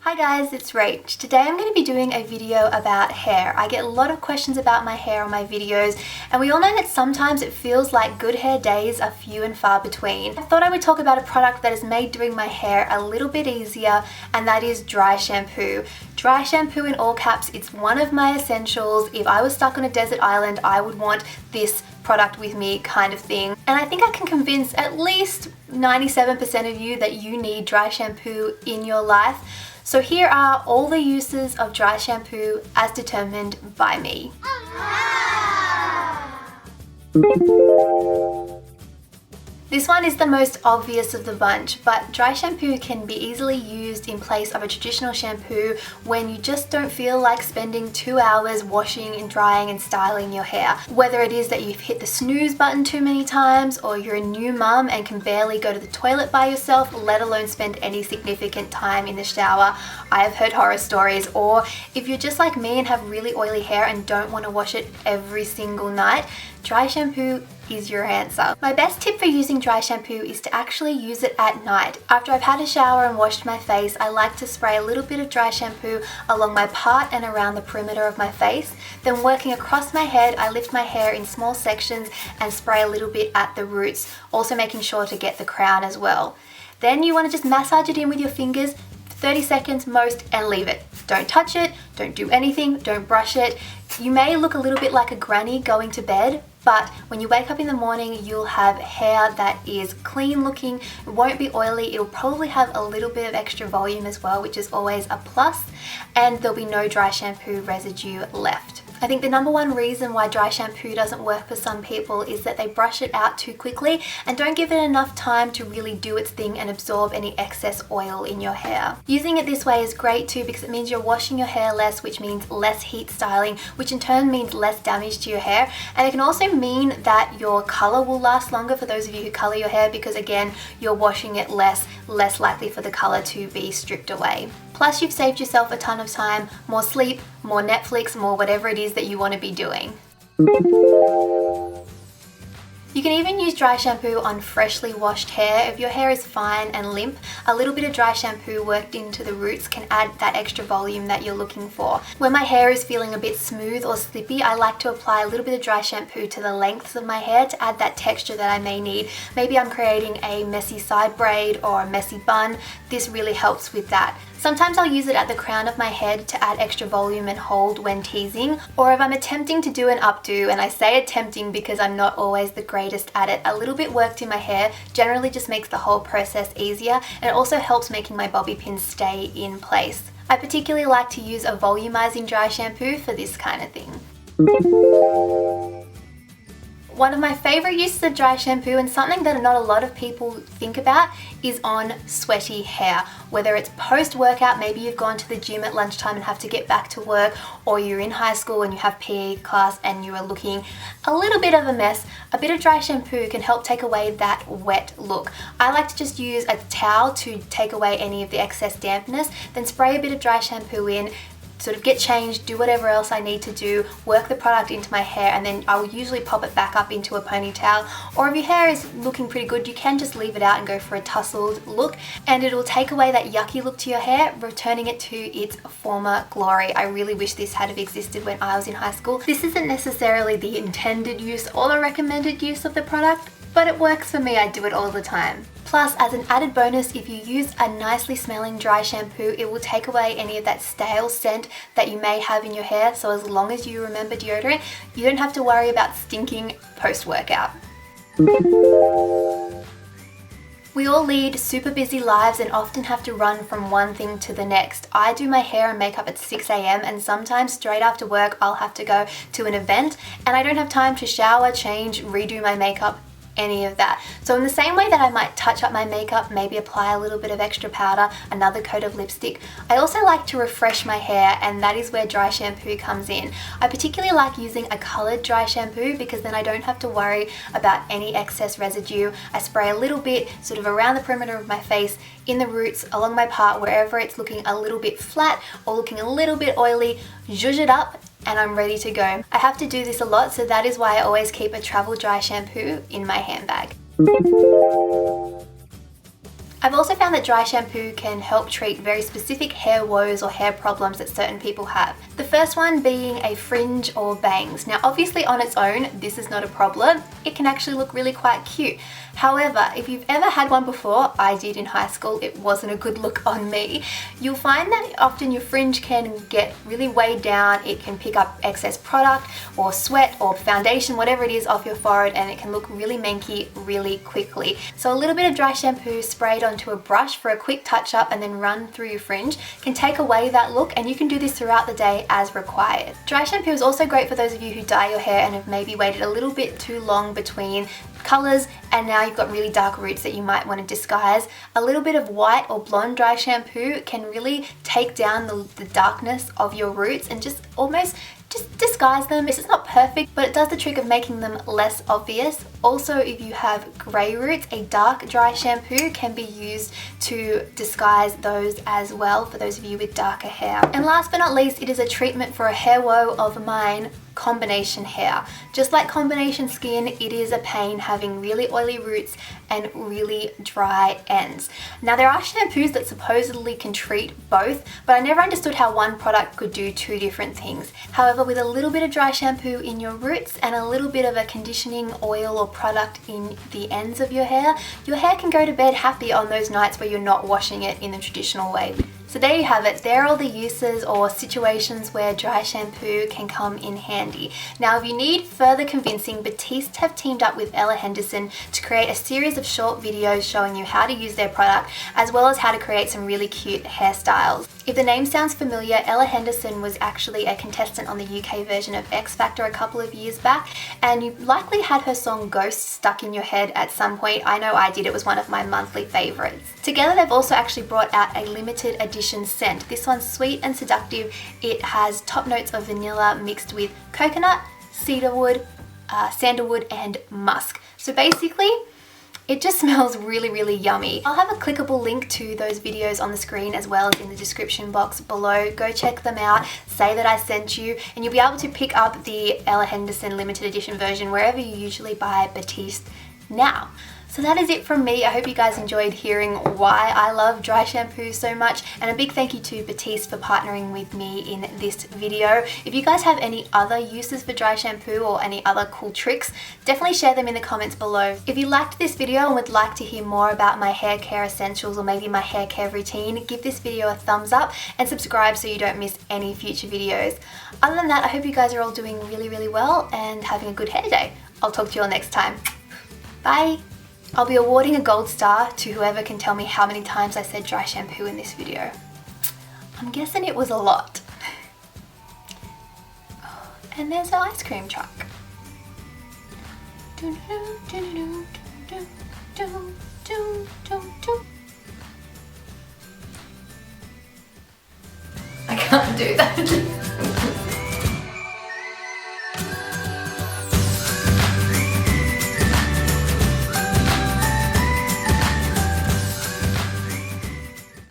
Hi guys, it's Rach. Today I'm going to be doing a video about hair. I get a lot of questions about my hair on my videos, and we all know that sometimes it feels like good hair days are few and far between. I thought I would talk about a product that has made doing my hair a little bit easier, and that is dry shampoo. Dry shampoo in all caps, it's one of my essentials. If I was stuck on a desert island, I would want this product with me kind of thing. And I think I can convince at least 97% of you that you need dry shampoo in your life. So here are all the uses of dry shampoo as determined by me. This one is the most obvious of the bunch, but dry shampoo can be easily used in place of a traditional shampoo when you just don't feel like spending 2 hours washing and drying and styling your hair. Whether it is that you've hit the snooze button too many times, or you're a new mum and can barely go to the toilet by yourself, let alone spend any significant time in the shower. I have heard horror stories. Or if you're just like me and have really oily hair and don't want to wash it every single night, dry shampoo is your answer. My best tip for using dry shampoo is to actually use it at night. After I've had a shower and washed my face, I like to spray a little bit of dry shampoo along my part and around the perimeter of my face. Then working across my head, I lift my hair in small sections and spray a little bit at the roots, also making sure to get the crown as well. Then you want to just massage it in with your fingers, 30 seconds most, and leave it. Don't touch it, don't do anything, don't brush it. You may look a little bit like a granny going to bed, but when you wake up in the morning, you'll have hair that is clean looking, it won't be oily, it'll probably have a little bit of extra volume as well, which is always a plus, and there'll be no dry shampoo residue left. I think the number one reason why dry shampoo doesn't work for some people is that they brush it out too quickly and don't give it enough time to really do its thing and absorb any excess oil in your hair. Using it this way is great too, because it means you're washing your hair less, which means less heat styling, which in turn means less damage to your hair. And it can also mean that your color will last longer for those of you who color your hair, because again, you're washing it less likely for the color to be stripped away. Plus, you've saved yourself a ton of time, more sleep, more Netflix, more whatever it is that you want to be doing. You can even use dry shampoo on freshly washed hair. If your hair is fine and limp, a little bit of dry shampoo worked into the roots can add that extra volume that you're looking for. When my hair is feeling a bit smooth or slippy, I like to apply a little bit of dry shampoo to the lengths of my hair to add that texture that I may need. Maybe I'm creating a messy side braid or a messy bun. This really helps with that. Sometimes I'll use it at the crown of my head to add extra volume and hold when teasing, or if I'm attempting to do an updo, and I say attempting because I'm not always the greatest at it, a little bit worked in my hair generally just makes the whole process easier, and it also helps making my bobby pins stay in place. I particularly like to use a volumizing dry shampoo for this kind of thing. One of my favorite uses of dry shampoo, and something that not a lot of people think about, is on sweaty hair. Whether it's post-workout, maybe you've gone to the gym at lunchtime and have to get back to work, or you're in high school and you have PE class and you are looking a little bit of a mess, a bit of dry shampoo can help take away that wet look. I like to just use a towel to take away any of the excess dampness, then spray a bit of dry shampoo in, sort of get changed, do whatever else I need to do, work the product into my hair, and then I will usually pop it back up into a ponytail. Or if your hair is looking pretty good, you can just leave it out and go for a tousled look, and it'll take away that yucky look to your hair, returning it to its former glory. I really wish this had have existed when I was in high school. This isn't necessarily the intended use or the recommended use of the product, but it works for me. I do it all the time. Plus, as an added bonus, if you use a nicely smelling dry shampoo, it will take away any of that stale scent that you may have in your hair. So as long as you remember deodorant, you don't have to worry about stinking post-workout. We all lead super busy lives and often have to run from one thing to the next. I do my hair and makeup at 6 a.m. and sometimes straight after work I'll have to go to an event and I don't have time to shower, change, redo my makeup, any of that. So in the same way that I might touch up my makeup, maybe apply a little bit of extra powder, another coat of lipstick, I also like to refresh my hair, and that is where dry shampoo comes in. I particularly like using a coloured dry shampoo because then I don't have to worry about any excess residue. I spray a little bit sort of around the perimeter of my face, in the roots, along my part, wherever it's looking a little bit flat or looking a little bit oily, zhuzh it up, and I'm ready to go. I have to do this a lot, so that is why I always keep a travel dry shampoo in my handbag. I've also found that dry shampoo can help treat very specific hair woes or hair problems that certain people have. The first one being a fringe or bangs. Now obviously on its own, this is not a problem. It can actually look really quite cute. However, if you've ever had one before, I did in high school, it wasn't a good look on me. You'll find that often your fringe can get really weighed down, it can pick up excess product or sweat or foundation, whatever it is, off your forehead, and it can look really manky really quickly. So a little bit of dry shampoo sprayed onto a brush for a quick touch up and then run through your fringe can take away that look, and you can do this throughout the day as required. Dry shampoo is also great for those of you who dye your hair and have maybe waited a little bit too long between colors and now you've got really dark roots that you might want to disguise. A little bit of white or blonde dry shampoo can really take down the darkness of your roots and just disguise them. It's not perfect, but it does the trick of making them less obvious. Also, if you have grey roots, a dark dry shampoo can be used to disguise those as well for those of you with darker hair. And last but not least, it is a treatment for a hair woe of mine, combination hair. Just like combination skin, it is a pain having really oily roots and really dry ends. Now there are shampoos that supposedly can treat both, but I never understood how one product could do two different things. However, with a little bit of dry shampoo in your roots and a little bit of a conditioning oil or product in the ends of your hair can go to bed happy on those nights where you're not washing it in the traditional way. So there you have it. There are all the uses or situations where dry shampoo can come in handy. Now, if you need further convincing, Batiste have teamed up with Henderson to create a series of short videos showing you how to use their product, as well as how to create some really cute hairstyles. If the name sounds familiar, Henderson was actually a contestant on the UK version of X Factor a couple of years back, and you likely had her song Ghost stuck in your head at some point. I know I did. It was one of my monthly favorites. Together, they've also actually brought out a limited edition scent. This one's sweet and seductive. It has top notes of vanilla mixed with coconut, cedarwood, sandalwood, and musk. So basically, it just smells really, really yummy. I'll have a clickable link to those videos on the screen as well as in the description box below. Go check them out, say that I sent you, and you'll be able to pick up the Henderson limited edition version wherever you usually buy Batiste now. So that is it from me. I hope you guys enjoyed hearing why I love dry shampoo so much, and a big thank you to Batiste for partnering with me in this video. If you guys have any other uses for dry shampoo or any other cool tricks, definitely share them in the comments below. If you liked this video and would like to hear more about my hair care essentials or maybe my hair care routine, give this video a thumbs up and subscribe so you don't miss any future videos. Other than that, I hope you guys are all doing really, really well and having a good hair day. I'll talk to you all next time. Bye! I'll be awarding a gold star to whoever can tell me how many times I said dry shampoo in this video. I'm guessing it was a lot. And there's an ice cream truck. I can't do that.